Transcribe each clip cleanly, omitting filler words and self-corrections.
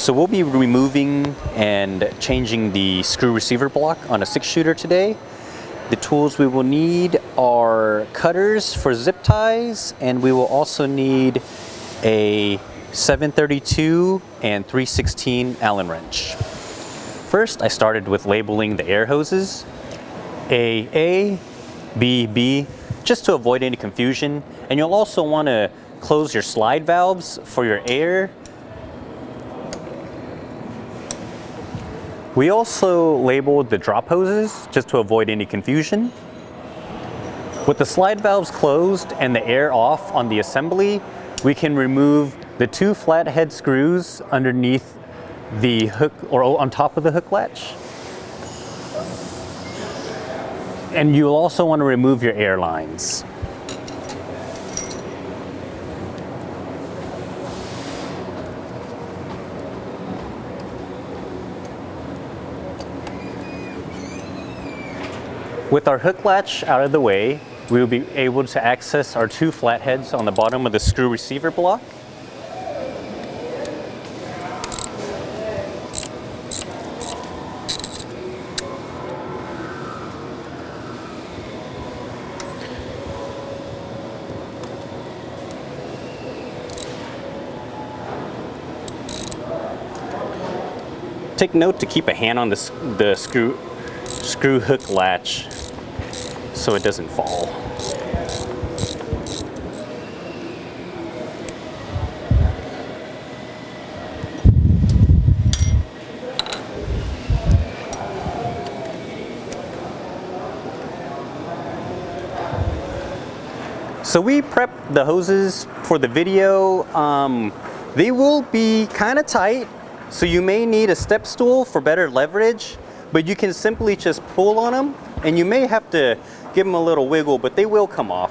So we'll be removing and changing the screw receiver block on a 6-shooter today. The tools we will need are cutters for zip ties, and we will also need a 732 and 316 Allen wrench. First, I started with labeling the air hoses, A, B, just to avoid any confusion. And you'll also want to close your slide valves for your air. We also labeled the drop hoses just to avoid any confusion. With the slide valves closed and the air off on the assembly, we can remove the 2 flathead screws underneath the hook or on top of the hook latch. And you'll also want to remove your air lines. With our hook latch out of the way, we will be able to access our 2 flatheads on the bottom of the screw receiver block. Take note to keep a hand on the screw hook latch so it doesn't fall. So we prepped the hoses for the video. They will be kind of tight, so you may need a step stool for better leverage, but you can simply just pull on them, and you may have to give them a little wiggle, but they will come off.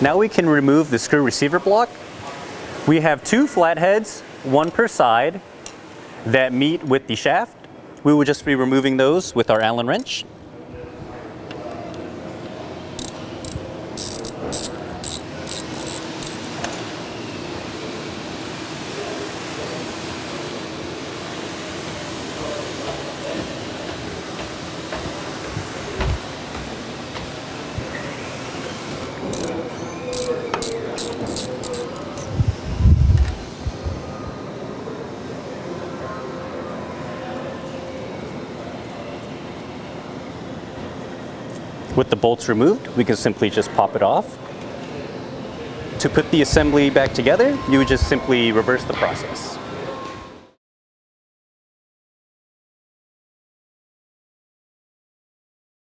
Now we can remove the screw receiver block. We have 2 flatheads, 1 per side, that meet with the shaft. We will just be removing those with our Allen wrench. With the bolts removed, we can simply just pop it off. To put the assembly back together, you would just simply reverse the process.